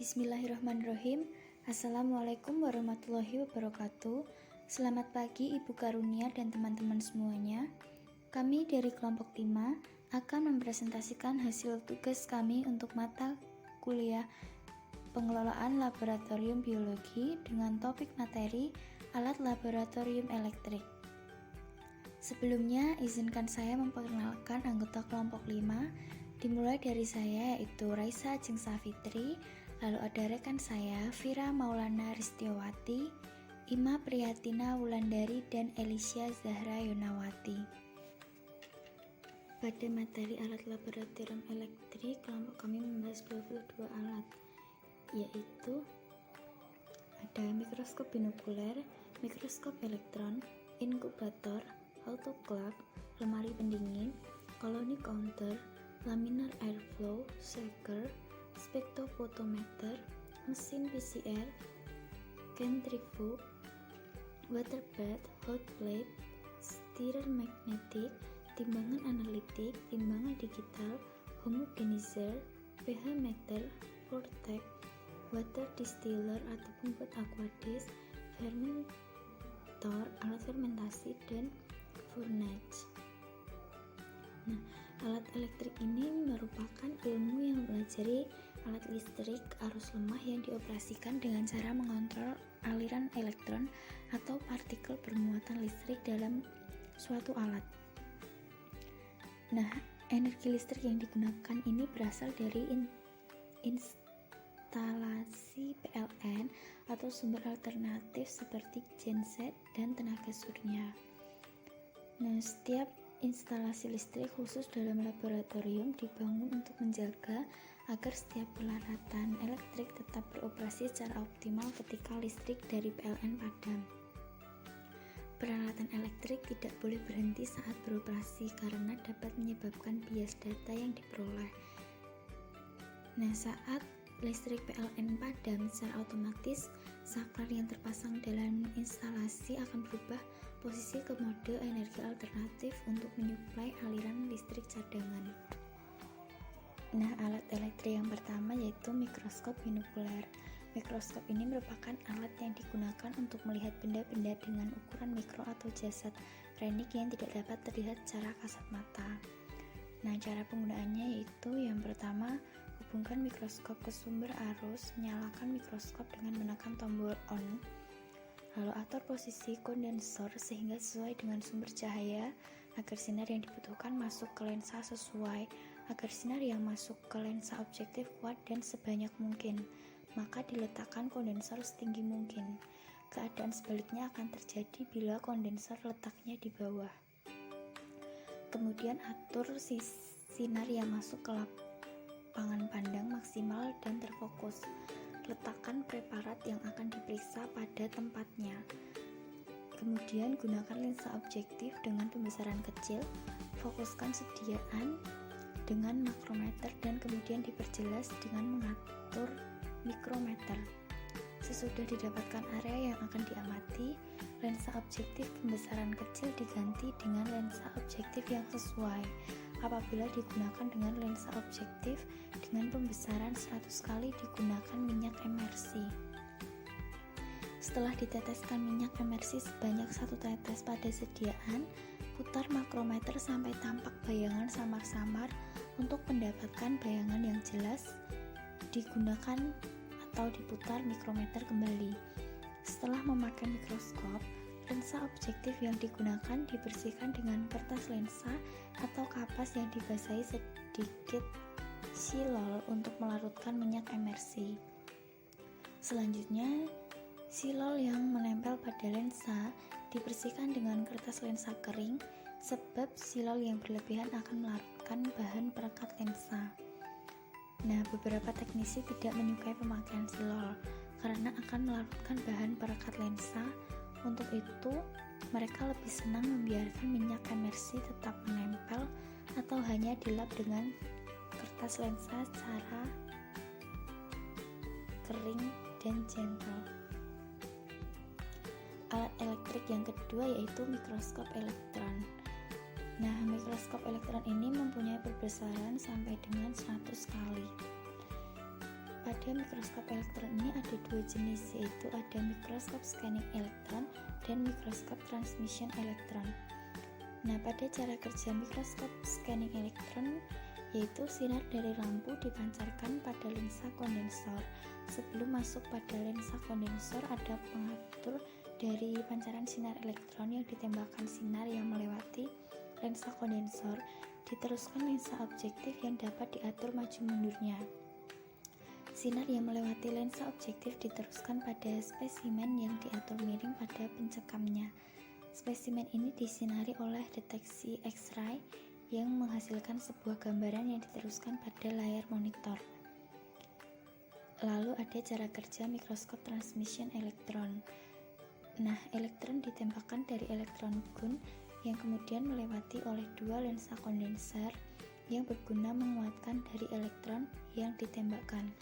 Bismillahirrahmanirrahim. Assalamualaikum warahmatullahi wabarakatuh. Selamat pagi Ibu Karunia dan teman-teman semuanya. Kami dari kelompok 5 akan mempresentasikan hasil tugas kami untuk mata kuliah pengelolaan laboratorium biologi dengan topik materi alat laboratorium elektrik. Sebelumnya, izinkan saya memperkenalkan anggota kelompok 5. Dimulai dari saya, yaitu Raisa Ajeng Safitri, lalu ada rekan saya Vira Maulana Ristiawati, Ima Priyatina Wulandari, dan Elisha Zahra Yonawati. Pada materi alat laboratorium elektrik, kelompok kami membahas 22 alat, yaitu ada mikroskop binokuler, mikroskop elektron, inkubator, autoclave, lemari pendingin, koloni counter, laminar airflow, shaker, spektrofotometer, mesin PCR, centrifuge, water bath, hot plate, stirrer magnetik, timbangan analitik, timbangan digital, homogenizer, pH meter, vortex, water distiller atau pembuat aqueous, fermentator, alat fermentasi, dan furnace. Nah, alat elektrik ini merupakan ilmu yang mempelajari alat listrik arus lemah yang dioperasikan dengan cara mengontrol aliran elektron atau partikel bermuatan listrik dalam suatu alat. Nah, energi listrik yang digunakan ini berasal dari instalasi PLN atau sumber alternatif seperti genset dan tenaga surya. Nah, setiap instalasi listrik khusus dalam laboratorium dibangun untuk menjaga agar setiap peralatan elektrik tetap beroperasi secara optimal ketika listrik dari PLN padam. Peralatan elektrik tidak boleh berhenti saat beroperasi karena dapat menyebabkan bias data yang diperoleh. Nah, saat listrik PLN padam, secara otomatis saklar yang terpasang dalam instalasi akan berubah posisi ke mode energi alternatif untuk menyuplai aliran listrik cadangan. Nah, alat elektrik yang pertama yaitu mikroskop binokuler. Mikroskop ini merupakan alat yang digunakan untuk melihat benda-benda dengan ukuran mikro atau jasad renik yang tidak dapat terlihat secara kasat mata. Nah, cara penggunaannya yaitu yang pertama, hubungkan mikroskop ke sumber arus, nyalakan mikroskop dengan menekan tombol on, lalu atur posisi kondensor sehingga sesuai dengan sumber cahaya agar sinar yang dibutuhkan masuk ke lensa sesuai, agar sinar yang masuk ke lensa objektif kuat dan sebanyak mungkin, maka diletakkan kondensor setinggi mungkin. Keadaan sebaliknya akan terjadi bila kondensor letaknya di bawah. Kemudian atur sinar yang masuk ke lapangan pandang maksimal dan terfokus. Letakkan preparat yang akan diperiksa pada tempatnya. Kemudian gunakan lensa objektif dengan pembesaran kecil. Fokuskan sediaan dengan makrometer dan kemudian diperjelas dengan mengatur mikrometer. Sesudah didapatkan area yang akan diamati, lensa objektif pembesaran kecil diganti dengan lensa objektif yang sesuai. Apabila digunakan dengan lensa objektif dengan pembesaran 100 kali digunakan minyak emersi. Setelah diteteskan minyak emersi sebanyak 1 tetes pada sediaan, putar makrometer sampai tampak bayangan samar-samar untuk mendapatkan bayangan yang jelas. Digunakan atau diputar mikrometer kembali. Setelah memakai mikroskop, lensa objektif yang digunakan dibersihkan dengan kertas lensa atau kapas yang dibasahi sedikit silol untuk melarutkan minyak emersi. Selanjutnya, silol yang menempel pada lensa dibersihkan dengan kertas lensa kering sebab silol yang berlebihan akan melarutkan bahan perekat lensa. Nah, beberapa teknisi tidak menyukai pemakaian silol karena akan melarutkan bahan perekat lensa. Untuk itu, mereka lebih senang membiarkan minyak emersi tetap menempel atau hanya dilap dengan kertas lensa secara kering dan gentle. Alat elektrik yang kedua yaitu mikroskop elektron. Nah, mikroskop elektron ini mempunyai perbesaran sampai dengan 100 kali. Pada pada mikroskop elektron ini ada dua jenis, yaitu ada mikroskop scanning elektron dan mikroskop transmission elektron. Nah, pada cara kerja mikroskop scanning elektron yaitu sinar dari lampu dipancarkan pada lensa kondensor. Sebelum masuk pada lensa kondensor ada pengatur dari pancaran sinar elektron yang ditembakkan sinar yang melewati lensa kondensor, diteruskan lensa objektif yang dapat diatur maju mundurnya. Sinar yang melewati lensa objektif diteruskan pada spesimen yang diatur miring pada pencekamnya. Spesimen ini disinari oleh deteksi X-ray yang menghasilkan sebuah gambaran yang diteruskan pada layar monitor. Lalu ada cara kerja mikroskop transmission elektron. Nah, elektron ditembakkan dari elektron gun yang kemudian melewati oleh dua lensa kondenser yang berguna menguatkan dari elektron yang ditembakkan.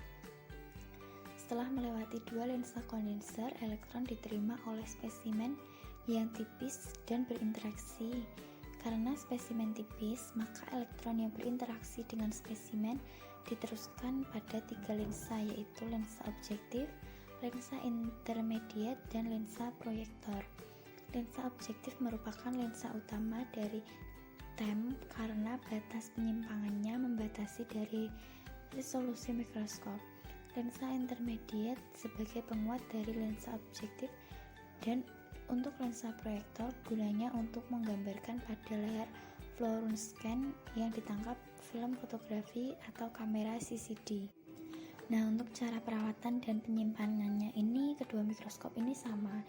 Setelah melewati dua lensa kondenser, elektron diterima oleh spesimen yang tipis dan berinteraksi. Karena spesimen tipis, maka elektron yang berinteraksi dengan spesimen diteruskan pada tiga lensa, yaitu lensa objektif, lensa intermediate, dan lensa proyektor. Lensa objektif merupakan lensa utama dari TEM karena batas penyimpangannya membatasi dari resolusi mikroskop. Lensa intermediate sebagai penguat dari lensa objektif, dan untuk lensa proyektor gunanya untuk menggambarkan pada layar fluorescent yang ditangkap film fotografi atau kamera CCD. Nah, untuk cara perawatan dan penyimpanannya ini kedua mikroskop ini sama,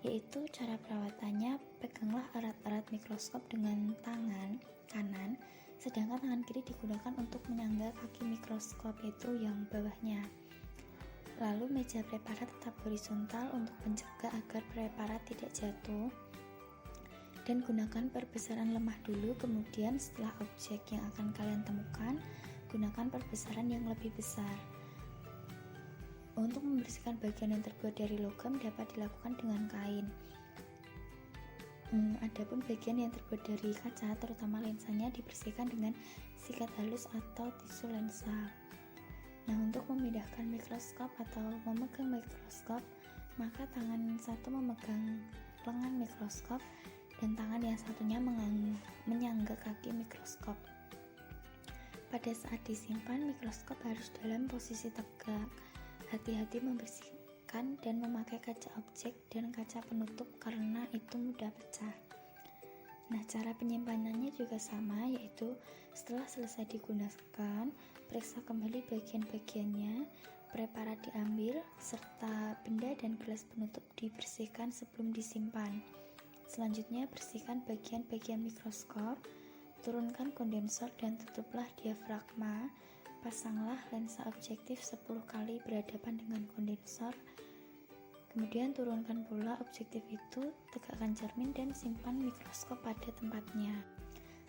yaitu cara perawatannya peganglah erat-erat mikroskop dengan tangan kanan, sedangkan tangan kiri digunakan untuk menyangga kaki mikroskop, yaitu yang bawahnya. Lalu meja preparat tetap horizontal untuk mencegah agar preparat tidak jatuh, dan gunakan perbesaran lemah dulu, kemudian setelah objek yang akan kalian temukan, gunakan perbesaran yang lebih besar. Untuk membersihkan bagian yang terbuat dari logam dapat dilakukan dengan kain. Adapun bagian yang terbuat dari kaca, terutama lensanya, dibersihkan dengan sikat halus atau tisu lensa. Nah, untuk memindahkan mikroskop atau memegang mikroskop, maka tangan satu memegang lengan mikroskop dan tangan yang satunya menyangga kaki mikroskop. Pada saat disimpan, mikroskop harus dalam posisi tegak. Hati-hati membersihkan dan memakai kaca objek dan kaca penutup karena itu mudah pecah. Nah, cara penyimpanannya juga sama, yaitu setelah selesai digunakan, periksa kembali bagian-bagiannya, preparat diambil, serta benda dan gelas penutup dibersihkan sebelum disimpan. Selanjutnya, bersihkan bagian-bagian mikroskop, turunkan kondensor dan tutuplah diafragma. Pasanglah lensa objektif 10 kali berhadapan dengan kondensor. Kemudian turunkan pula objektif itu, tegakkan cermin dan simpan mikroskop pada tempatnya.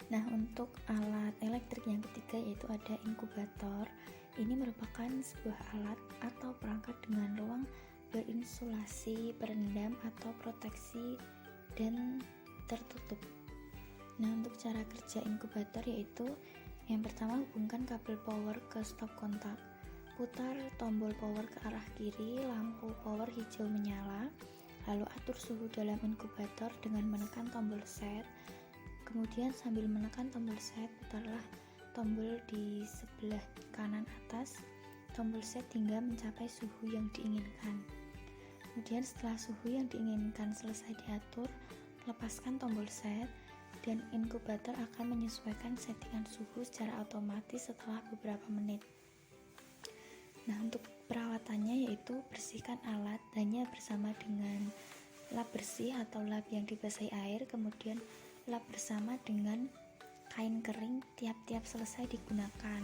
Nah, untuk alat elektrik yang ketiga yaitu ada inkubator. Ini merupakan sebuah alat atau perangkat dengan ruang berinsulasi, perendam atau proteksi dan tertutup. Nah, untuk cara kerja inkubator yaitu yang pertama, hubungkan kabel power ke stop kontak. Putar tombol power ke arah kiri, lampu power hijau menyala, lalu atur suhu dalam inkubator dengan menekan tombol set. Kemudian sambil menekan tombol set, putarlah tombol di sebelah kanan atas tombol set hingga mencapai suhu yang diinginkan. Kemudian setelah suhu yang diinginkan selesai diatur, lepaskan tombol set dan inkubator akan menyesuaikan settingan suhu secara otomatis setelah beberapa menit. Nah, untuk perawatannya yaitu bersihkan alat hanya bersama dengan lap bersih atau lap yang dibasahi air, kemudian lap bersama dengan kain kering tiap-tiap selesai digunakan.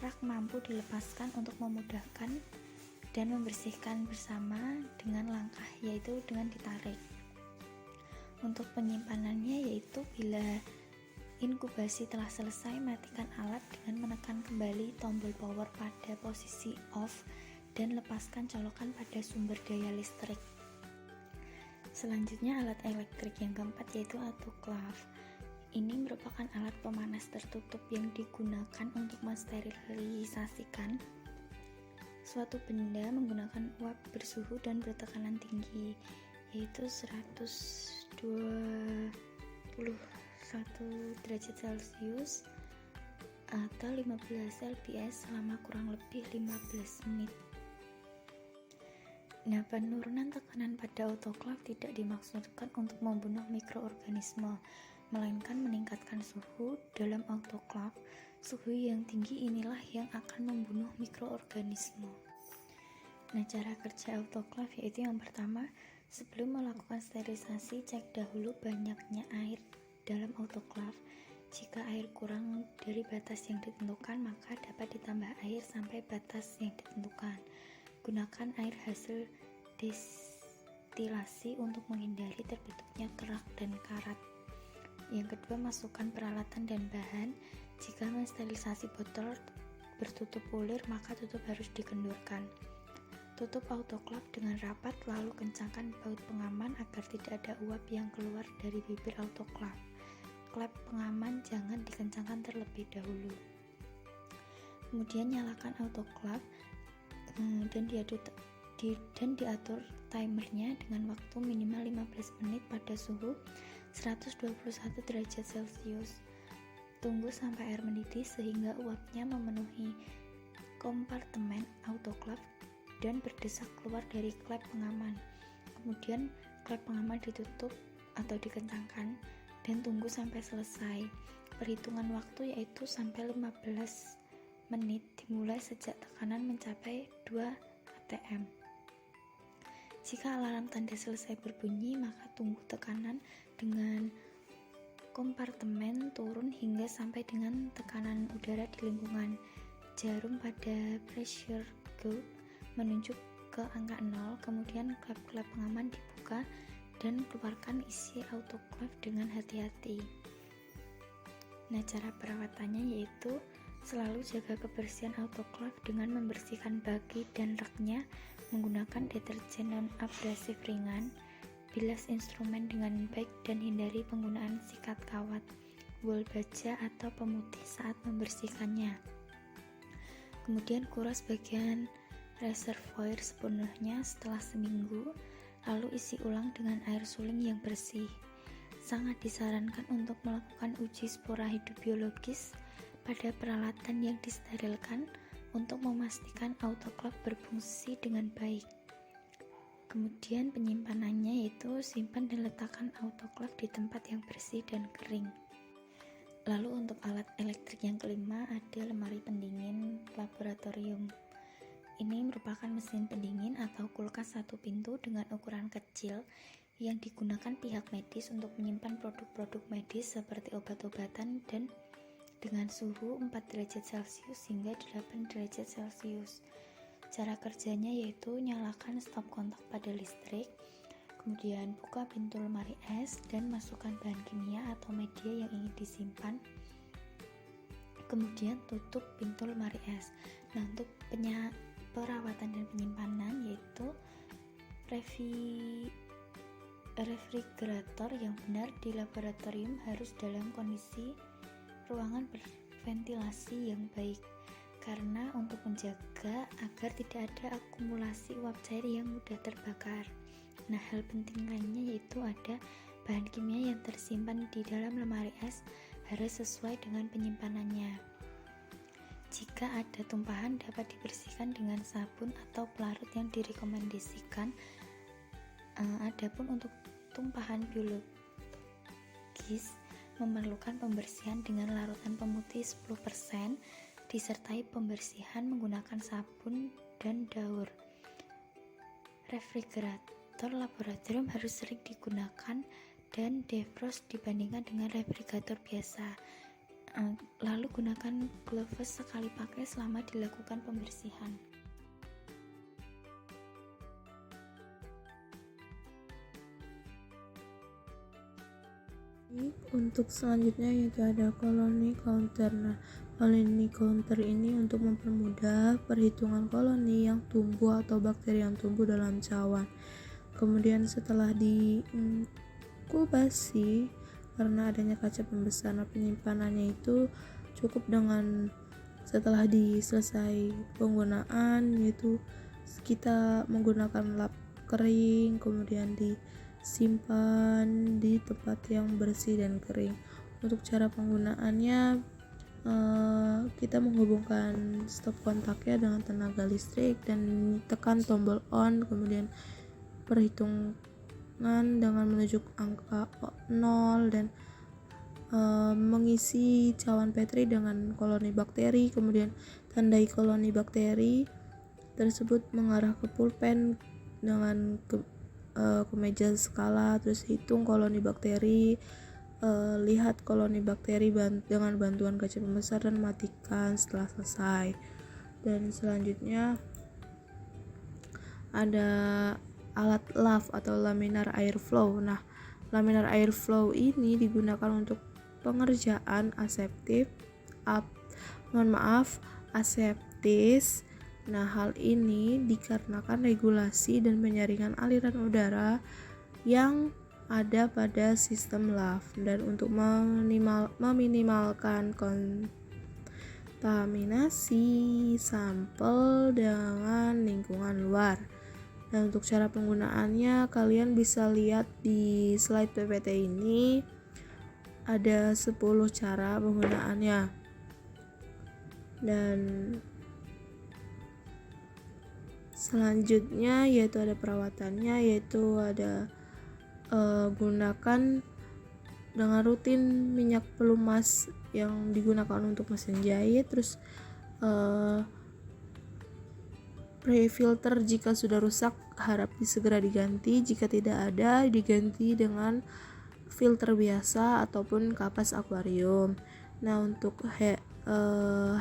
Rak mampu dilepaskan untuk memudahkan dan membersihkan bersama dengan langkah yaitu dengan ditarik. Untuk penyimpanannya yaitu bila inkubasi telah selesai, matikan alat dengan menekan kembali tombol power pada posisi off dan lepaskan colokan pada sumber daya listrik. Selanjutnya alat elektrik yang keempat yaitu autoclave. Ini merupakan alat pemanas tertutup yang digunakan untuk mensterilisasikan suatu benda menggunakan uap bersuhu dan bertekanan tinggi, yaitu 121 derajat Celcius atau 15 lbs selama kurang lebih 15 menit. Nah, penurunan tekanan pada autoklaf tidak dimaksudkan untuk membunuh mikroorganisme, melainkan meningkatkan suhu dalam autoklaf. Suhu yang tinggi inilah yang akan membunuh mikroorganisme. Nah, cara kerja autoklaf yaitu yang pertama, sebelum melakukan sterilisasi, cek dahulu banyaknya air dalam autoklaf. Jika air kurang dari batas yang ditentukan, maka dapat ditambah air sampai batas yang ditentukan. Gunakan air hasil destilasi untuk menghindari terbentuknya kerak dan karat. Yang kedua, masukkan peralatan dan bahan. Jika mensterilisasi botol bertutup pulir, maka tutup harus dikendorkan. Tutup autoklaf dengan rapat, lalu kencangkan baut pengaman agar tidak ada uap yang keluar dari bibir autoklaf. Klep pengaman jangan dikencangkan terlebih dahulu. Kemudian nyalakan autoklaf dan diatur timernya dengan waktu minimal 15 menit pada suhu 121 derajat Celcius. Tunggu sampai air mendidih sehingga uapnya memenuhi kompartemen autoklaf dan berdesak keluar dari klep pengaman. Kemudian klep pengaman ditutup atau dikencangkan dan tunggu sampai selesai. Perhitungan waktu yaitu sampai 15 menit dimulai sejak tekanan mencapai 2 atm. Jika alarm tanda selesai berbunyi, maka tunggu tekanan dengan kompartemen turun hingga sampai dengan tekanan udara di lingkungan jarum pada pressure gauge menunjuk ke angka 0. Kemudian klep-klep pengaman dibuka dan keluarkan isi autoklaf dengan hati-hati. Nah, cara perawatannya yaitu selalu jaga kebersihan autoklaf dengan membersihkan bagi dan raknya menggunakan deterjen non-abrasif ringan, bilas instrumen dengan baik dan hindari penggunaan sikat kawat, wol baja atau pemutih saat membersihkannya. Kemudian kuras bagian reservoir sepenuhnya setelah seminggu, lalu isi ulang dengan air suling yang bersih. Sangat disarankan untuk melakukan uji spora hidup biologis pada peralatan yang disterilkan untuk memastikan autoklaf berfungsi dengan baik. Kemudian penyimpanannya yaitu simpan dan letakkan autoklaf di tempat yang bersih dan kering. Lalu untuk alat elektrik yang kelima ada lemari pendingin laboratorium. Ini merupakan mesin pendingin atau kulkas satu pintu dengan ukuran kecil yang digunakan pihak medis untuk menyimpan produk-produk medis seperti obat-obatan dan dengan suhu 4 derajat Celcius hingga 8 derajat Celcius. Cara kerjanya yaitu nyalakan stop kontak pada listrik, kemudian buka pintu lemari es dan masukkan bahan kimia atau media yang ingin disimpan, kemudian tutup pintu lemari es. Nah, untuk perawatan dan penyimpanan yaitu refrigerator yang benar di laboratorium harus dalam kondisi ruangan berventilasi yang baik, karena untuk menjaga agar tidak ada akumulasi uap cair yang mudah terbakar. Nah, hal penting lainnya yaitu ada bahan kimia yang tersimpan di dalam lemari es harus sesuai dengan penyimpanannya. Jika ada tumpahan dapat dibersihkan dengan sabun atau pelarut yang direkomendasikan. Adapun untuk tumpahan biologis memerlukan pembersihan dengan larutan pemutih 10% disertai pembersihan menggunakan sabun dan daur. Refrigerator laboratorium harus sering digunakan dan defrost dibandingkan dengan refrigerator biasa. Lalu gunakan gloves sekali pakai selama dilakukan pembersihan. Untuk selanjutnya yaitu ada koloni counter. Nah, koloni counter ini untuk mempermudah perhitungan koloni yang tumbuh atau bakteri yang tumbuh dalam cawan. Kemudian setelah diinkubasi, karena adanya kaca pembesar, penyimpanannya itu cukup dengan Setelah selesai penggunaan, yaitu kita menggunakan lap kering, kemudian disimpan di tempat yang bersih dan kering. Untuk cara penggunaannya, kita menghubungkan stop kontaknya dengan tenaga listrik dan tekan tombol on, kemudian perhitungan dengan menunjuk angka 0 dan mengisi cawan Petri dengan koloni bakteri, kemudian tandai koloni bakteri tersebut mengarah ke pulpen dengan ke meja skala, terus hitung koloni bakteri, lihat koloni bakteri dengan bantuan kaca pembesar dan matikan setelah selesai. Dan selanjutnya ada alat LAF atau laminar airflow. Nah, laminar airflow ini digunakan untuk pengerjaan aseptis. Nah, hal ini dikarenakan regulasi dan penyaringan aliran udara yang ada pada sistem LAF dan untuk meminimalkan kontaminasi sampel dengan lingkungan luar. Dan untuk cara penggunaannya, kalian bisa lihat di slide PPT ini ada 10 cara penggunaannya. Dan selanjutnya yaitu ada perawatannya, yaitu ada gunakan dengan rutin minyak pelumas yang digunakan untuk mesin jahit, terus pre-filter jika sudah rusak harap segera diganti, jika tidak ada diganti dengan filter biasa ataupun kapas akuarium. Nah, untuk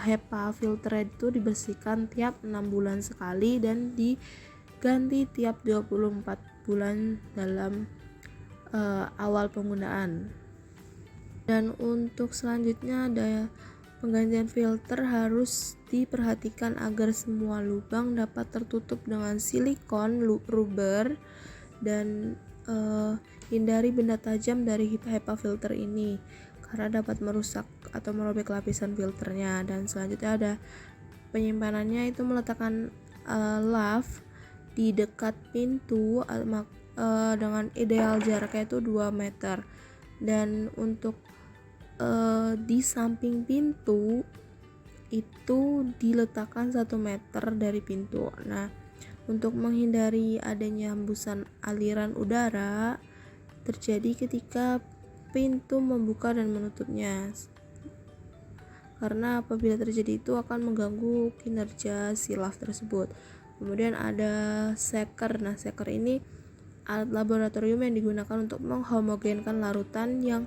HEPA filter itu dibersihkan tiap 6 bulan sekali dan diganti tiap 24 bulan dalam awal penggunaan. Dan untuk selanjutnya ada penggantian filter, harus diperhatikan agar semua lubang dapat tertutup dengan silikon rubber dan hindari benda tajam dari HEPA filter ini karena dapat merusak atau merobek lapisan filternya. Dan selanjutnya ada penyimpanannya, itu meletakkan LAF di dekat pintu dengan ideal jaraknya itu 2 meter, dan untuk di samping pintu itu diletakkan 1 meter dari pintu. Nah, untuk menghindari adanya hembusan aliran udara terjadi ketika pintu membuka dan menutupnya, karena apabila terjadi itu akan mengganggu kinerja si LAF tersebut. Kemudian ada shaker. Nah, shaker ini alat laboratorium yang digunakan untuk menghomogenkan larutan yang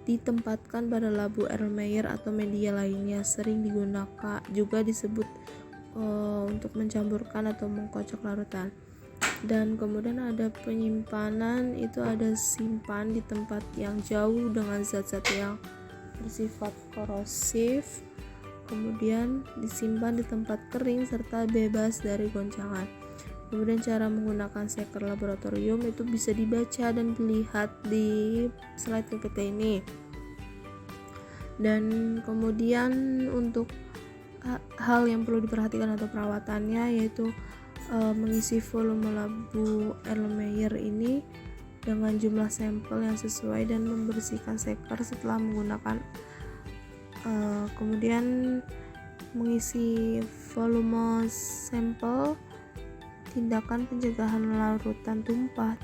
ditempatkan pada labu Erlenmeyer atau media lainnya. Sering digunakan juga disebut untuk mencampurkan atau mengkocok larutan. Dan kemudian ada penyimpanan, itu ada simpan di tempat yang jauh dengan zat-zat yang bersifat korosif, kemudian disimpan di tempat kering serta bebas dari goncangan. Kemudian cara menggunakan shaker laboratorium itu bisa dibaca dan dilihat di slide PPT ini. Dan kemudian untuk hal yang perlu diperhatikan atau perawatannya, yaitu mengisi volume labu Erlenmeyer ini dengan jumlah sampel yang sesuai dan membersihkan shaker setelah menggunakan. Kemudian mengisi volume sampel, tindakan pencegahan larutan tumpah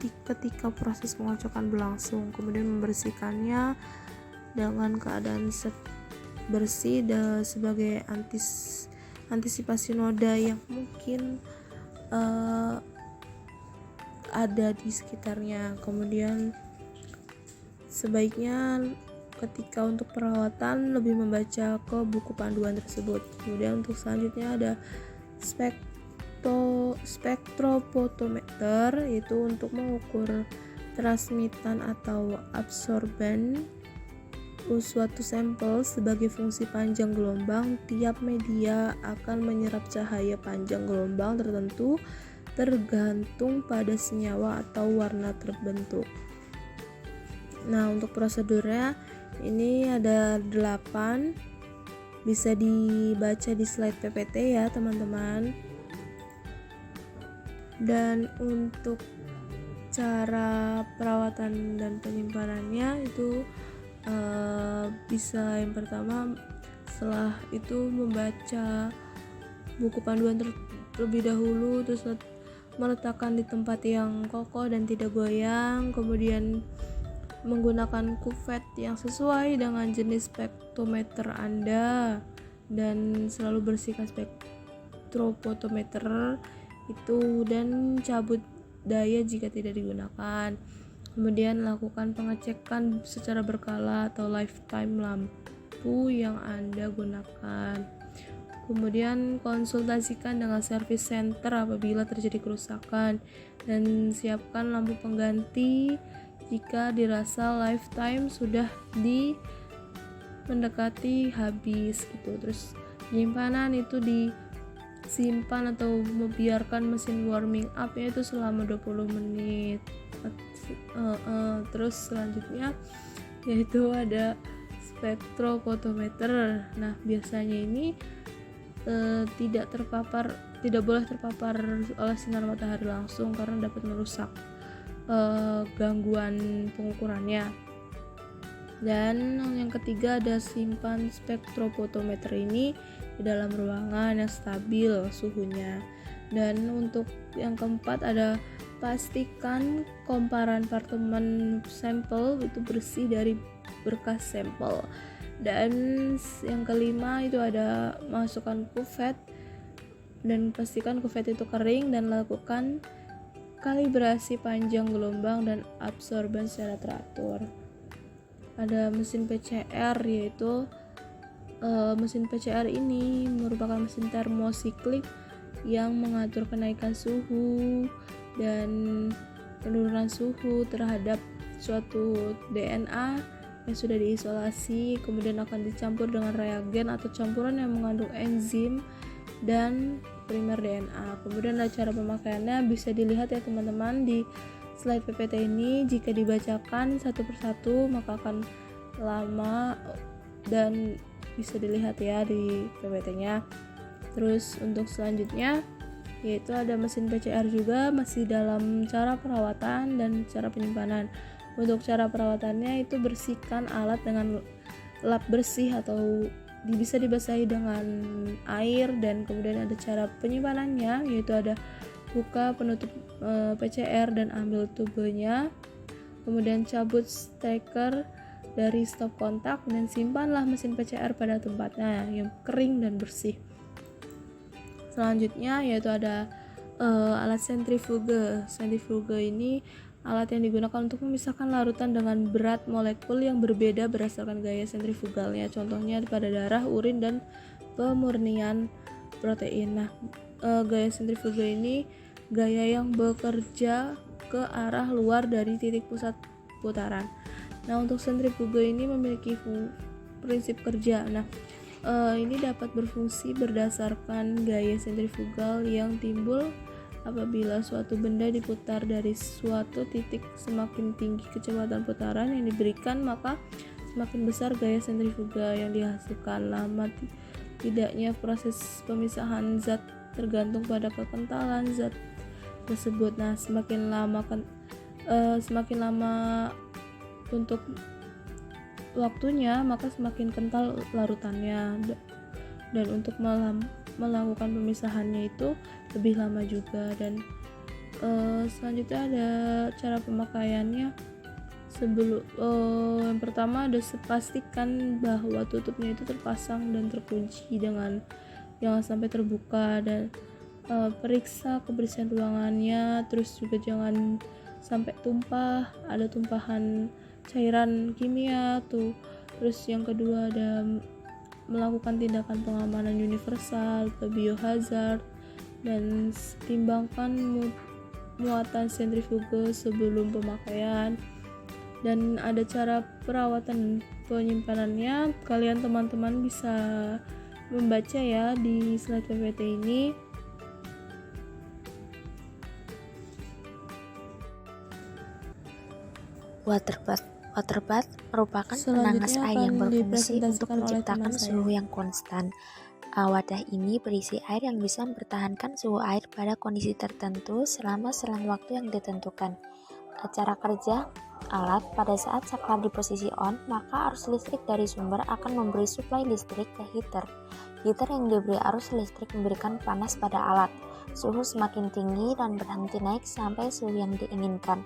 ketika proses pengocokan berlangsung, kemudian membersihkannya dengan keadaan bersih sebagai antisipasi noda yang mungkin ada di sekitarnya. Kemudian sebaiknya ketika untuk perawatan lebih membaca ke buku panduan tersebut. Kemudian untuk selanjutnya ada spektrofotometer, yaitu untuk mengukur transmitan atau absorban suatu sampel sebagai fungsi panjang gelombang. Tiap media akan menyerap cahaya panjang gelombang tertentu tergantung pada senyawa atau warna terbentuk. Nah, untuk prosedurnya ini ada 8. bisa dibaca di slide PPT ya teman-teman. Dan untuk cara perawatan dan penyimpanannya itu bisa yang pertama setelah itu membaca buku panduan terlebih dahulu, terus meletakkan di tempat yang kokoh dan tidak goyang, kemudian menggunakan kuvet yang sesuai dengan jenis spektrometer Anda, dan selalu bersihkan spektrofotometer itu dan cabut daya jika tidak digunakan. Kemudian lakukan pengecekan secara berkala atau lifetime lampu yang Anda gunakan. Kemudian konsultasikan dengan service center apabila terjadi kerusakan, dan siapkan lampu pengganti jika dirasa lifetime sudah mendekati habis gitu. Terus penyimpanan itu disimpan atau membiarkan mesin warming up nya itu selama 20 menit. Terus selanjutnya yaitu ada spektrofotometer. Nah, biasanya ini tidak boleh terpapar oleh sinar matahari langsung karena dapat merusak gangguan pengukurannya. Dan yang ketiga ada simpan spektrofotometer ini di dalam ruangan yang stabil suhunya. Dan untuk yang keempat ada pastikan kompartmen sampel itu bersih dari berkas sampel. Dan yang kelima itu ada masukkan kuvet dan pastikan kuvet itu kering, dan lakukan kalibrasi panjang gelombang dan absorban secara teratur. Ada mesin PCR, yaitu mesin PCR ini merupakan mesin termosiklik yang mengatur kenaikan suhu dan penurunan suhu terhadap suatu DNA yang sudah diisolasi, kemudian akan dicampur dengan reagen atau campuran yang mengandung enzim dan primer DNA. Kemudian ada cara pemakaiannya, bisa dilihat ya teman-teman di slide PPT ini. Jika dibacakan satu persatu maka akan lama dan bisa dilihat ya di PPT-nya. Terus untuk selanjutnya yaitu ada mesin PCR juga, masih dalam cara perawatan dan cara penyimpanan. Untuk cara perawatannya itu bersihkan alat dengan lap bersih atau bisa dibasahi dengan air, dan kemudian ada cara penyimpanannya yaitu ada buka penutup PCR dan ambil tubenya, kemudian cabut steker dari stop kontak dan simpanlah mesin PCR pada tempatnya yang kering dan bersih. Selanjutnya yaitu ada alat sentrifuge. Sentrifuge ini alat yang digunakan untuk memisahkan larutan dengan berat molekul yang berbeda berdasarkan gaya sentrifugalnya. Contohnya pada darah, urin, dan pemurnian protein. Nah, gaya sentrifuge ini gaya yang bekerja ke arah luar dari titik pusat putaran. Nah, untuk sentrifuge ini memiliki prinsip kerja. Nah, ini dapat berfungsi berdasarkan gaya sentrifugal yang timbul apabila suatu benda diputar dari suatu titik. Semakin tinggi kecepatan putaran yang diberikan, maka semakin besar gaya sentrifuga yang dihasilkan. Lama tidaknya proses pemisahan zat tergantung pada kekentalan zat tersebut. Nah, semakin lama untuk waktunya, maka semakin kental larutannya. Dan untuk melakukan pemisahannya itu lebih lama juga. Dan selanjutnya ada cara pemakaiannya. Yang pertama ada pastikan bahwa tutupnya itu terpasang dan terkunci dengan jangan sampai terbuka, dan periksa kebersihan ruangannya. Terus juga jangan sampai tumpah, ada tumpahan cairan kimia tuh. Terus yang kedua ada melakukan tindakan pengamanan universal atau biohazard, dan timbangkan muatan sentrifuge sebelum pemakaian. Dan ada cara perawatan penyimpanannya, kalian teman-teman bisa membaca ya di slide PPT ini. Water Water bath merupakan penanas Selanjutnya air yang akan berfungsi untuk dipresentasikan oleh teman menciptakan saya. suhu yang konstan. Wadah ini berisi air yang bisa mempertahankan suhu air pada kondisi tertentu selama selang waktu yang ditentukan. Cara kerja alat: pada saat saklar di posisi on, maka arus listrik dari sumber akan memberi suplai listrik ke heater. Heater yang diberi arus listrik memberikan panas pada alat. Suhu semakin tinggi dan berhenti naik sampai suhu yang diinginkan.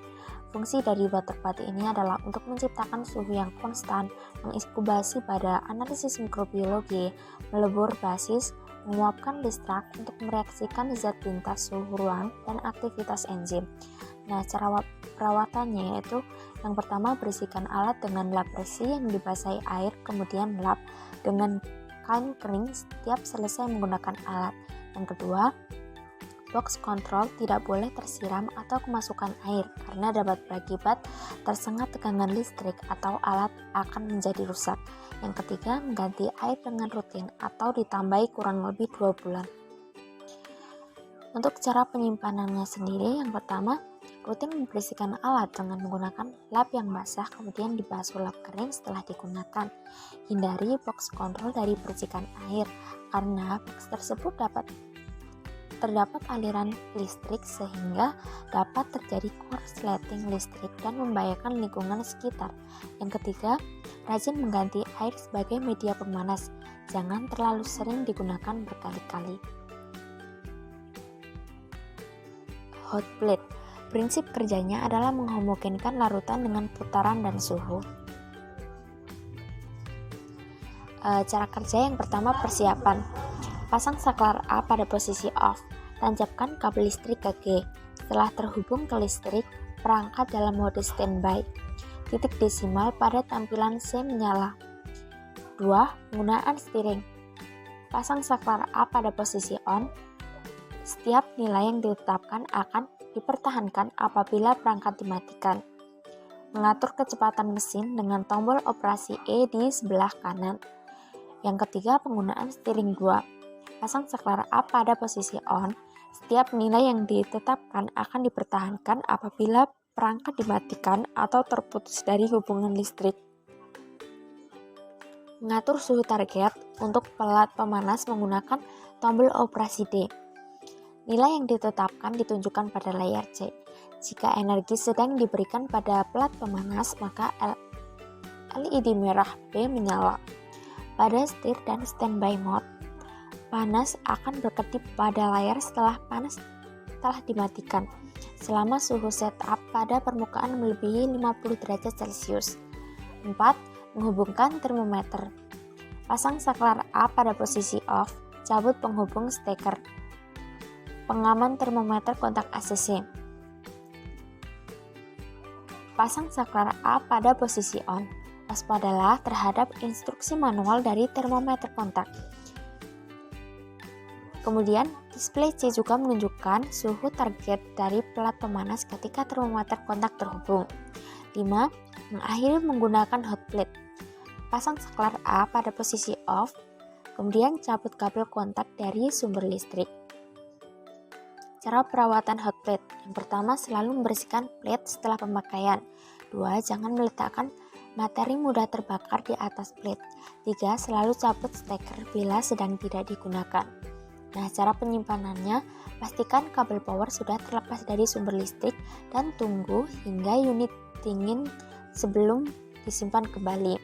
Fungsi dari water bath ini adalah untuk menciptakan suhu yang konstan, menginkubasi pada analisis mikrobiologi, melebur basis, menguapkan listrik untuk mereaksikan zat lintas suhu ruang dan aktivitas enzim. Nah, cara perawatannya yaitu yang pertama, bersihkan alat dengan lap bersih yang dibasahi air, kemudian lap dengan kain kering setiap selesai menggunakan alat. Yang kedua, box control tidak boleh tersiram atau kemasukan air karena dapat berakibat tersengat tegangan listrik atau alat akan menjadi rusak. Yang ketiga, mengganti air dengan rutin atau ditambahi kurang lebih 2 bulan. Untuk cara penyimpanannya sendiri, yang pertama, rutin membersihkan alat dengan menggunakan lap yang basah kemudian dibasuh lap kering setelah digunakan. Hindari box control dari percikan air karena box tersebut terdapat aliran listrik sehingga dapat terjadi korsleting listrik dan membahayakan lingkungan sekitar. Yang ketiga, rajin mengganti air sebagai media pemanas. Jangan terlalu sering digunakan berkali-kali. Hot plate. Prinsip kerjanya adalah menghomogenkan larutan dengan putaran dan suhu. Cara kerja yang pertama, persiapan. Pasang saklar A pada posisi off. Tancapkan kabel listrik ke G. Setelah terhubung ke listrik, perangkat dalam mode standby. Titik desimal pada tampilan C menyala. 2. Penggunaan steering. Pasang saklar A pada posisi on. Setiap nilai yang ditetapkan akan dipertahankan apabila perangkat dimatikan. Mengatur kecepatan mesin dengan tombol operasi E di sebelah kanan. Yang ketiga, penggunaan steering 2. Pasang saklar A pada posisi on. Setiap nilai yang ditetapkan akan dipertahankan apabila perangkat dimatikan atau terputus dari hubungan listrik. Mengatur suhu target untuk pelat pemanas menggunakan tombol operasi D. Nilai yang ditetapkan ditunjukkan pada layar C. Jika energi sedang diberikan pada pelat pemanas, maka LED merah B menyala. Pada setir dan standby mode, panas akan berkedip pada layar setelah panas telah dimatikan selama suhu setup pada permukaan melebihi 50 derajat Celcius. 4. Menghubungkan termometer. Pasang saklar A pada posisi off, cabut penghubung steker. Pengaman termometer kontak ACC. Pasang saklar A pada posisi on. Waspadalah terhadap instruksi manual dari termometer kontak. Kemudian, display C juga menunjukkan suhu target dari pelat pemanas ketika termometer kontak terhubung. 5. Mengakhiri menggunakan hot plate. Pasang saklar A pada posisi off, kemudian cabut kabel kontak dari sumber listrik. Cara perawatan hot plate. Yang pertama, selalu membersihkan plate setelah pemakaian. 2. Jangan meletakkan materi mudah terbakar di atas plate. 3. Selalu cabut steker bila sedang tidak digunakan. Nah, cara penyimpanannya, pastikan kabel power sudah terlepas dari sumber listrik dan tunggu hingga unit dingin sebelum disimpan kembali.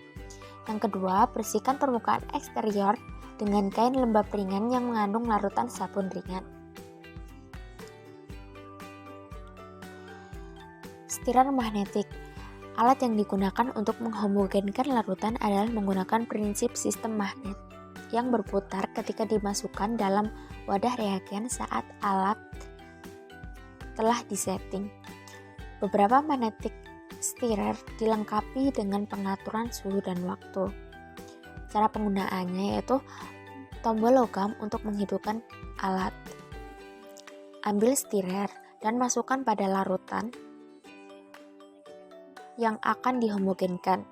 Yang kedua, bersihkan permukaan eksterior dengan kain lembab ringan yang mengandung larutan sabun ringan. Stirrer magnetik. Alat yang digunakan untuk menghomogenkan larutan adalah menggunakan prinsip sistem magnet yang berputar ketika dimasukkan dalam wadah reagen saat alat telah disetting. Beberapa magnetic stirrer dilengkapi dengan pengaturan suhu dan waktu. Cara penggunaannya yaitu tombol logam untuk menghidupkan alat. Ambil stirrer dan masukkan pada larutan yang akan dihomogenkan.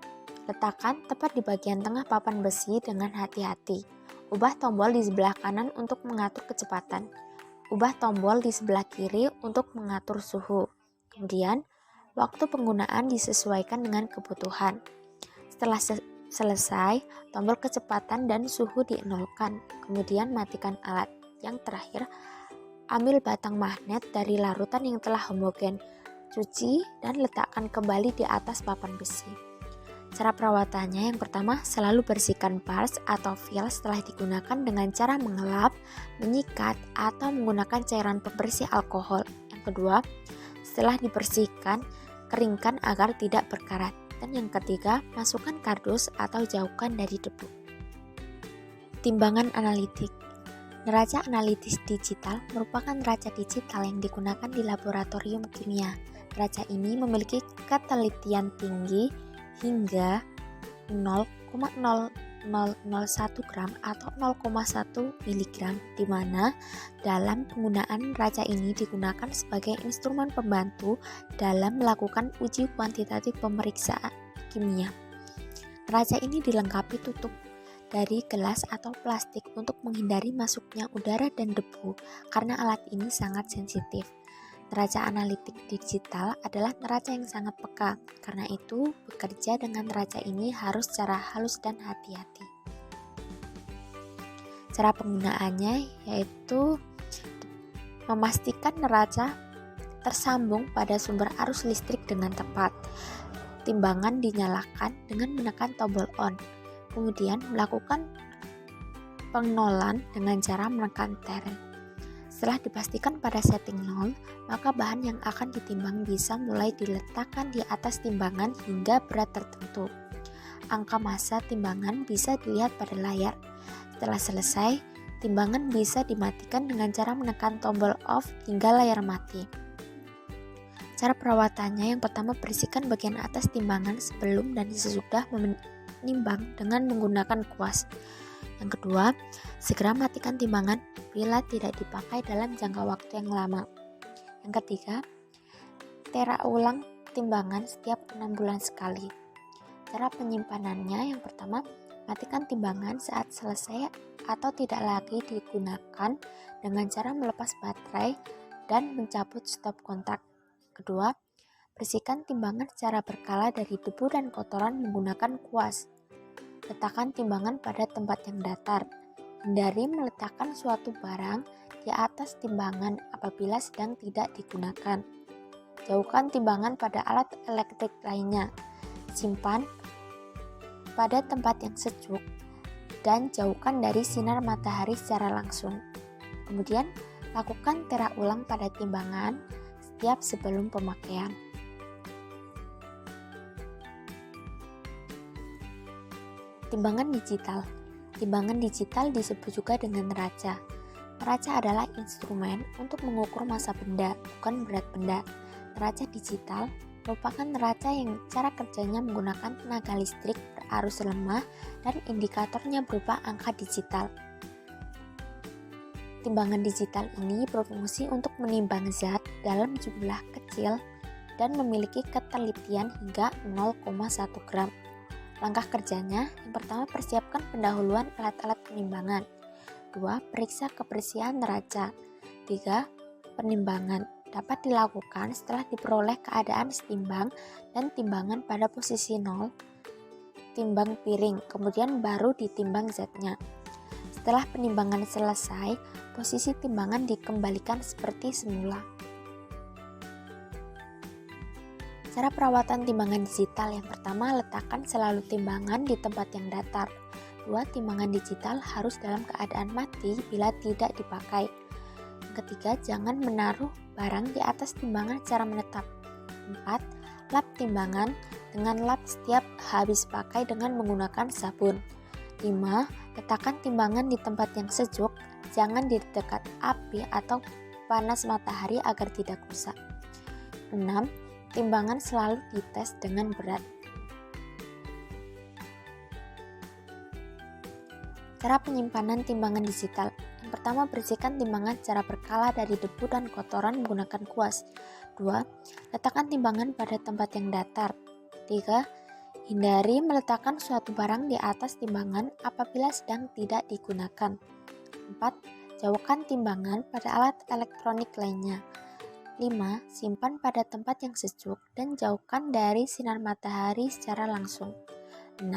Letakkan tepat di bagian tengah papan besi dengan hati-hati. Ubah tombol di sebelah kanan untuk mengatur kecepatan. Ubah tombol di sebelah kiri untuk mengatur suhu. Kemudian, Waktu penggunaan disesuaikan dengan kebutuhan. Setelah selesai, tombol kecepatan dan suhu dienolkan, kemudian matikan alat. Yang terakhir, ambil batang magnet dari larutan yang telah homogen, cuci dan letakkan kembali di atas papan besi. Cara perawatannya, yang pertama, selalu bersihkan parts atau fil setelah digunakan dengan cara mengelap, menyikat, atau menggunakan cairan pembersih alkohol. Yang kedua, setelah dibersihkan, keringkan agar tidak berkarat. Dan yang ketiga, masukkan kardus atau jauhkan dari debu. Timbangan analitik. Neraca analitis digital merupakan neraca digital yang digunakan di laboratorium kimia. Neraca ini memiliki ketelitian tinggi hingga 0,0001 gram atau 0,1 mg, di mana dalam penggunaan neraca ini digunakan sebagai instrumen pembantu dalam melakukan uji kuantitatif pemeriksaan kimia. Neraca ini dilengkapi tutup dari gelas atau plastik untuk menghindari masuknya udara dan debu karena alat ini sangat sensitif. Neraca analitik digital adalah neraca yang sangat peka, karena itu bekerja dengan neraca ini harus secara halus dan hati-hati. Cara penggunaannya yaitu memastikan neraca tersambung pada sumber arus listrik dengan tepat. Timbangan dinyalakan dengan menekan tombol on, kemudian melakukan pengnolan dengan cara menekan enter. Setelah dipastikan pada setting 0, maka bahan yang akan ditimbang bisa mulai diletakkan di atas timbangan hingga berat tertentu. Angka massa timbangan bisa dilihat pada layar. Setelah selesai, timbangan bisa dimatikan dengan cara menekan tombol off hingga layar mati. Cara perawatannya, yang pertama, bersihkan bagian atas timbangan sebelum dan sesudah menimbang dengan menggunakan kuas. Yang kedua, segera matikan timbangan bila tidak dipakai dalam jangka waktu yang lama. Yang ketiga, terak ulang timbangan setiap 6 bulan sekali. Cara penyimpanannya, yang pertama, matikan timbangan saat selesai atau tidak lagi digunakan dengan cara melepas baterai dan mencabut stop kontak. Kedua, bersihkan timbangan secara berkala dari debu dan kotoran menggunakan kuas. Letakkan timbangan pada tempat yang datar. Hindari meletakkan suatu barang di atas timbangan apabila sedang tidak digunakan. Jauhkan timbangan pada alat elektrik lainnya. Simpan pada tempat yang sejuk dan jauhkan dari sinar matahari secara langsung. Kemudian, lakukan terak ulang pada timbangan setiap sebelum pemakaian. Timbangan digital. Timbangan digital disebut juga dengan neraca. Neraca adalah instrumen untuk mengukur massa benda, bukan berat benda. Neraca digital merupakan neraca yang cara kerjanya menggunakan tenaga listrik berarus lemah dan indikatornya berupa angka digital. Timbangan digital ini berfungsi untuk menimbang zat dalam jumlah kecil dan memiliki ketelitian hingga 0,1 gram. Langkah kerjanya, yang pertama, persiapkan pendahuluan alat-alat penimbangan. 2. Periksa kebersihan neraca. 3. Penimbangan dapat dilakukan setelah diperoleh keadaan setimbang dan timbangan pada posisi 0, timbang piring, kemudian baru ditimbang zatnya. Setelah penimbangan selesai, posisi timbangan dikembalikan seperti semula. Cara perawatan timbangan digital, yang pertama, letakkan selalu timbangan di tempat yang datar. 2. Timbangan digital harus dalam keadaan mati bila tidak dipakai. Yang ketiga, jangan menaruh barang di atas timbangan secara menetap. 4. Lap timbangan dengan lap setiap habis pakai dengan menggunakan sabun. 5. Letakkan timbangan di tempat yang sejuk, jangan di dekat api atau panas matahari agar tidak rusak. 6. Timbangan selalu dites dengan berat. Cara penyimpanan timbangan digital. Yang pertama, bersihkan timbangan secara berkala dari debu dan kotoran menggunakan kuas. 2. Letakkan timbangan pada tempat yang datar. 3. Hindari meletakkan suatu barang di atas timbangan apabila sedang tidak digunakan. 4. Jauhkan timbangan pada alat elektronik lainnya. 5. Simpan pada tempat yang sejuk dan jauhkan dari sinar matahari secara langsung. 6.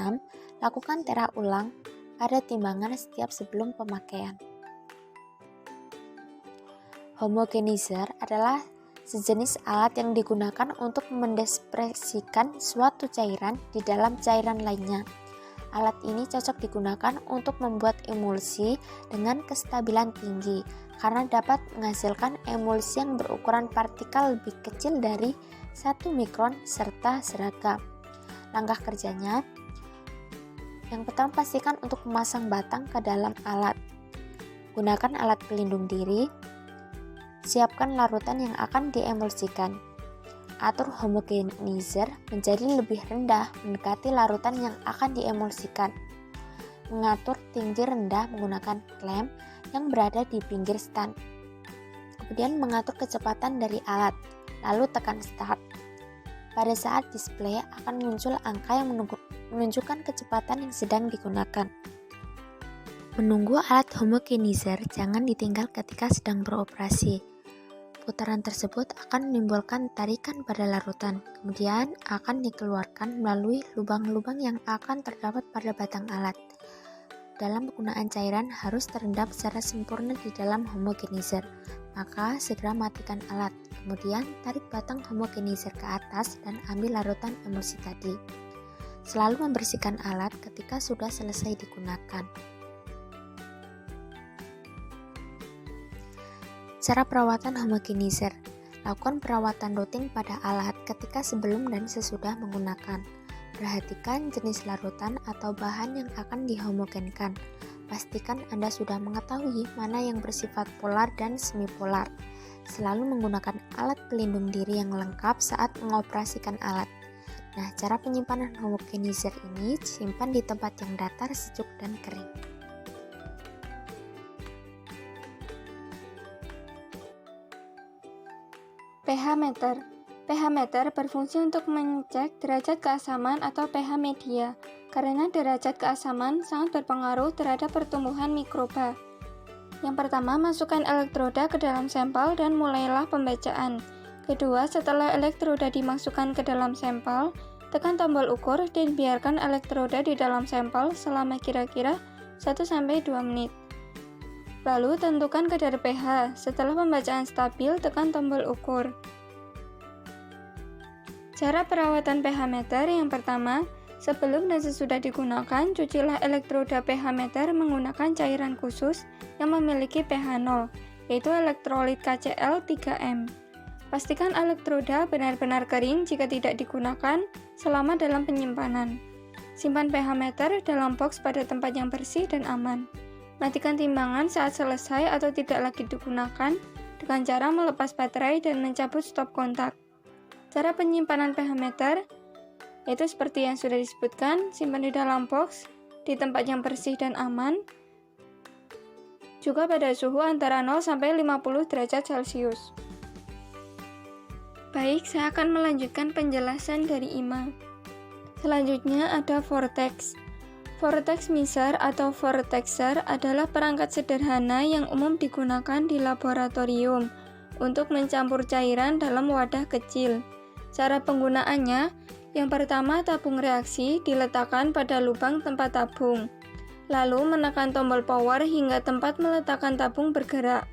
Lakukan tera ulang pada timbangan setiap sebelum pemakaian. Homogenizer adalah sejenis alat yang digunakan untuk mendispersikan suatu cairan di dalam cairan lainnya. Alat ini cocok digunakan untuk membuat emulsi dengan kestabilan tinggi karena dapat menghasilkan emulsi yang berukuran partikel lebih kecil dari 1 mikron serta seragam. Langkah kerjanya, yang pertama pastikan untuk memasang batang ke dalam alat. Gunakan alat pelindung diri. Siapkan larutan yang akan diemulsikan. Atur homogenizer menjadi lebih rendah mendekati larutan yang akan diemulsikan. Mengatur tinggi rendah menggunakan klem yang berada di pinggir stand. Kemudian mengatur kecepatan dari alat, lalu tekan start. Pada saat display akan muncul angka yang menunjukkan kecepatan yang sedang digunakan. Menunggu alat homogenizer jangan ditinggal ketika sedang beroperasi. Putaran tersebut akan menimbulkan tarikan pada larutan, kemudian akan dikeluarkan melalui lubang-lubang yang akan terdapat pada batang alat. Dalam penggunaan cairan harus terendam secara sempurna di dalam homogenizer, maka segera matikan alat. Kemudian tarik batang homogenizer ke atas dan ambil larutan emulsi tadi. Selalu membersihkan alat ketika sudah selesai digunakan. Cara perawatan homogenizer. Lakukan perawatan rutin pada alat ketika sebelum dan sesudah menggunakan. Perhatikan jenis larutan atau bahan yang akan dihomogenkan. Pastikan Anda sudah mengetahui mana yang bersifat polar dan semipolar. Selalu menggunakan alat pelindung diri yang lengkap saat mengoperasikan alat. Nah, cara penyimpanan homogenizer ini simpan di tempat yang datar, sejuk, dan kering. pH meter. pH meter berfungsi untuk mengecek derajat keasaman atau pH media, karena derajat keasaman sangat berpengaruh terhadap pertumbuhan mikroba. Yang pertama, masukkan elektroda ke dalam sampel dan mulailah pembacaan. Kedua, setelah elektroda dimasukkan ke dalam sampel, tekan tombol ukur dan biarkan elektroda di dalam sampel selama kira-kira 1-2 menit. Lalu tentukan kadar pH. Setelah pembacaan stabil, tekan tombol ukur. Cara perawatan pH meter yang pertama, sebelum dan sesudah digunakan, cucilah elektroda pH meter menggunakan cairan khusus yang memiliki pH 0, yaitu elektrolit KCl 3M. Pastikan elektroda benar-benar kering jika tidak digunakan selama dalam penyimpanan. Simpan pH meter dalam box pada tempat yang bersih dan aman. Matikan timbangan saat selesai atau tidak lagi digunakan dengan cara melepas baterai dan mencabut stop kontak. Cara penyimpanan pH meter yaitu seperti yang sudah disebutkan, simpan di dalam box di tempat yang bersih dan aman, juga pada suhu antara 0-50 derajat Celcius. Baik, saya akan melanjutkan penjelasan dari IMA. Selanjutnya ada vortex. Vortex miser atau vortexer adalah perangkat sederhana yang umum digunakan di laboratorium untuk mencampur cairan dalam wadah kecil. Cara penggunaannya, yang pertama tabung reaksi diletakkan pada lubang tempat tabung, lalu menekan tombol power hingga tempat meletakkan tabung bergerak.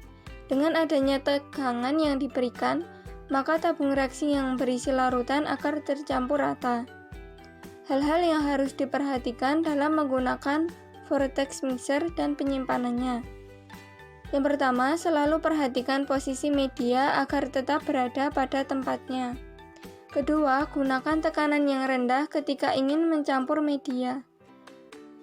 Dengan adanya tegangan yang diberikan, maka tabung reaksi yang berisi larutan akan tercampur rata. Hal-hal yang harus diperhatikan dalam menggunakan vortex mixer dan penyimpanannya. Yang pertama, selalu perhatikan posisi media agar tetap berada pada tempatnya. Kedua, gunakan tekanan yang rendah ketika ingin mencampur media.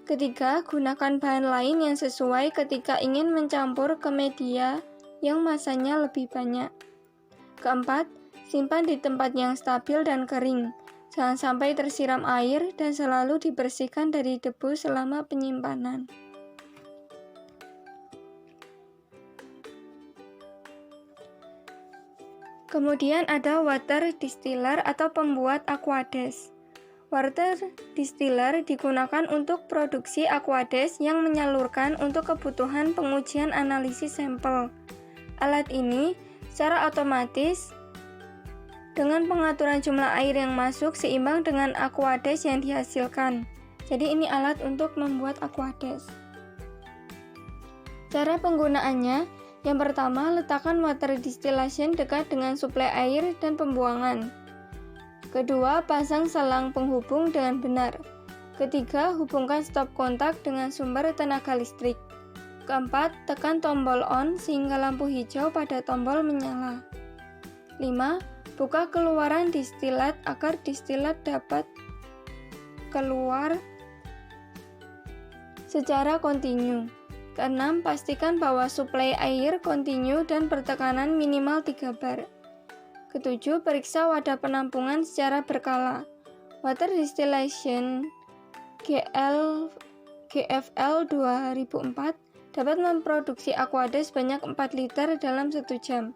Ketiga, gunakan bahan lain yang sesuai ketika ingin mencampur ke media yang masanya lebih banyak. Keempat, simpan di tempat yang stabil dan kering. Jangan sampai tersiram air dan selalu dibersihkan dari debu selama penyimpanan. Kemudian ada water distiller atau pembuat aquades. Water distiller digunakan untuk produksi aquades yang menyalurkan untuk kebutuhan pengujian analisis sampel. Alat ini secara otomatis dengan pengaturan jumlah air yang masuk seimbang dengan aquades yang dihasilkan. Jadi ini alat untuk membuat aquades. Cara penggunaannya, yang pertama, letakkan water distillation dekat dengan suplai air dan pembuangan. Kedua, pasang selang penghubung dengan benar. Ketiga, hubungkan stop kontak dengan sumber tenaga listrik. Keempat, tekan tombol on sehingga lampu hijau pada tombol menyala. 5. Buka keluaran distilat agar distilat dapat keluar secara kontinu. Keenam, pastikan bahwa suplai air kontinu dan bertekanan minimal 3 bar. Ketujuh, periksa wadah penampungan secara berkala. Water distillation GFL 2004 dapat memproduksi aquades sebanyak 4 liter dalam 1 jam.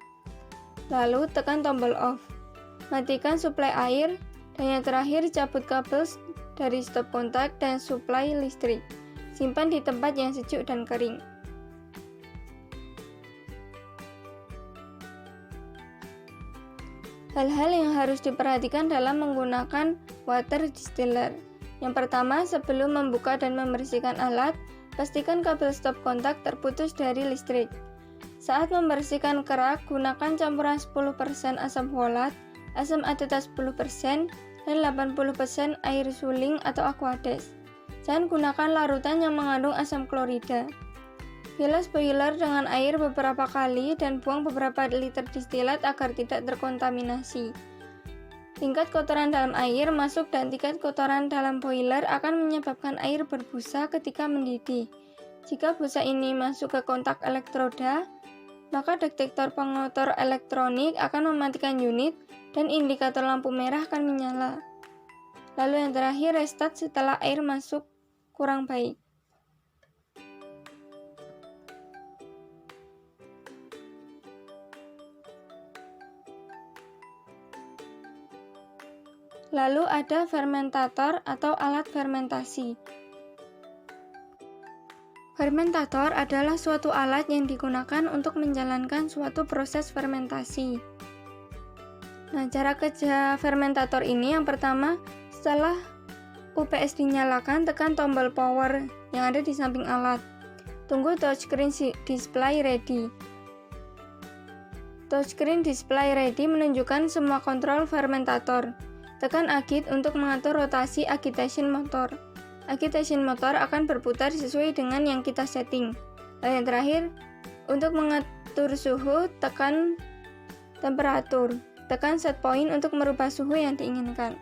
Lalu tekan tombol off. Matikan suplai air, dan yang terakhir cabut kabel dari stop kontak dan suplai listrik. Simpan di tempat yang sejuk dan kering. Hal-hal yang harus diperhatikan dalam menggunakan water distiller. Yang pertama, sebelum membuka dan membersihkan alat, pastikan kabel stop kontak terputus dari listrik. Saat membersihkan kerak, gunakan campuran 10% asam folat, asam asetat 10%, dan 80% air suling atau aquades. Jangan gunakan larutan yang mengandung asam klorida. Bilas boiler dengan air beberapa kali dan buang beberapa liter distilat agar tidak terkontaminasi. Tingkat kotoran dalam air masuk dan tingkat kotoran dalam boiler akan menyebabkan air berbusa ketika mendidih. Jika busa ini masuk ke kontak elektroda, maka detektor pengotor elektronik akan mematikan unit dan indikator lampu merah akan menyala. Lalu yang terakhir, restart setelah air masuk kurang baik. Lalu ada fermentator atau alat fermentasi. Fermentator adalah suatu alat yang digunakan untuk menjalankan suatu proses fermentasi. Nah, cara kerja fermentator ini yang pertama, setelah UPS dinyalakan, tekan tombol power yang ada di samping alat. Tunggu touchscreen display ready. Touchscreen display ready menunjukkan semua kontrol fermentator. Tekan agit untuk mengatur rotasi agitation motor. Agitation motor akan berputar sesuai dengan yang kita setting. Dan yang terakhir, untuk mengatur suhu, tekan temperatur. Tekan set point untuk merubah suhu yang diinginkan.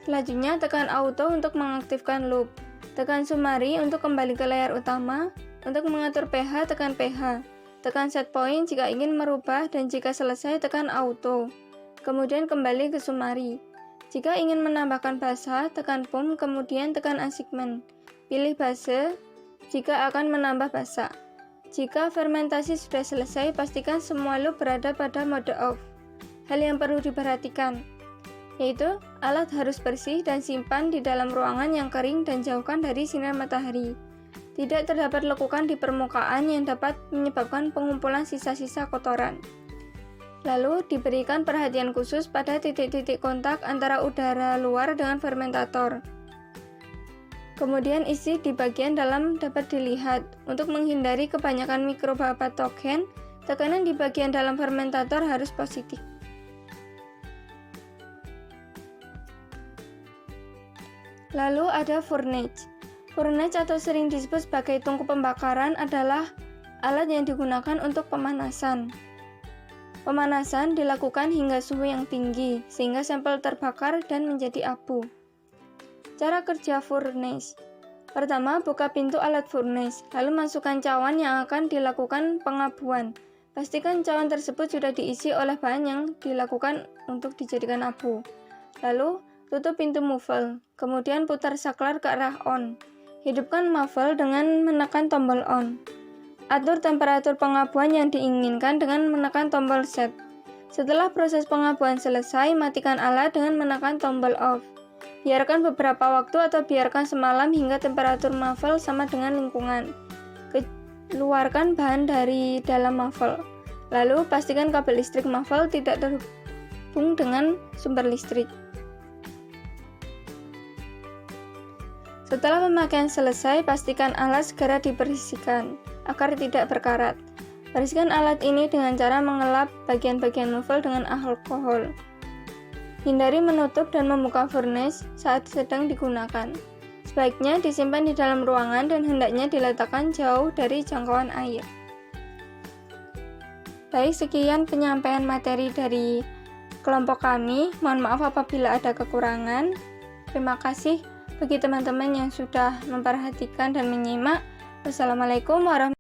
Selanjutnya, tekan auto untuk mengaktifkan loop. Tekan summary untuk kembali ke layar utama. Untuk mengatur pH, tekan pH. Tekan set point jika ingin merubah dan jika selesai, tekan auto. Kemudian kembali ke summary. Jika ingin menambahkan basa, tekan pump, kemudian tekan assignment. Pilih base jika akan menambah basa. Jika fermentasi sudah selesai, pastikan semua loop berada pada mode off. Hal yang perlu diperhatikan yaitu alat harus bersih dan simpan di dalam ruangan yang kering dan jauhkan dari sinar matahari. Tidak terdapat lekukan di permukaan yang dapat menyebabkan pengumpulan sisa-sisa kotoran. Lalu diberikan perhatian khusus pada titik-titik kontak antara udara luar dengan fermentator. Kemudian isi di bagian dalam dapat dilihat. Untuk menghindari kebanyakan mikroba patogen, tekanan di bagian dalam fermentator harus positif. Lalu ada furnace. Furnace atau sering disebut sebagai tungku pembakaran adalah alat yang digunakan untuk pemanasan. Pemanasan dilakukan hingga suhu yang tinggi, sehingga sampel terbakar dan menjadi abu. Cara kerja furnace. Pertama, buka pintu alat furnace, lalu masukkan cawan yang akan dilakukan pengabuan. Pastikan cawan tersebut sudah diisi oleh bahan yang dilakukan untuk dijadikan abu. Lalu, tutup pintu muffle, kemudian putar saklar ke arah on. Hidupkan muffle dengan menekan tombol on. Atur temperatur pengabuan yang diinginkan dengan menekan tombol set. Setelah proses pengabuan selesai, matikan alat dengan menekan tombol off. Biarkan beberapa waktu atau biarkan semalam hingga temperatur muffle sama dengan lingkungan. Keluarkan bahan dari dalam muffle. Lalu, pastikan kabel listrik muffle tidak terhubung dengan sumber listrik. Setelah pemakaian selesai, pastikan alat segera dibersihkan agar tidak berkarat. Bersihkan alat ini dengan cara mengelap bagian-bagian muffle dengan alkohol. Hindari menutup dan membuka furnace saat sedang digunakan. Sebaiknya disimpan di dalam ruangan dan hendaknya diletakkan jauh dari jangkauan air. Baik, sekian penyampaian materi dari kelompok kami. Mohon maaf apabila ada kekurangan. Terima kasih bagi teman-teman yang sudah memperhatikan dan menyimak. Wassalamualaikum warahmatullahi wabarakatuh.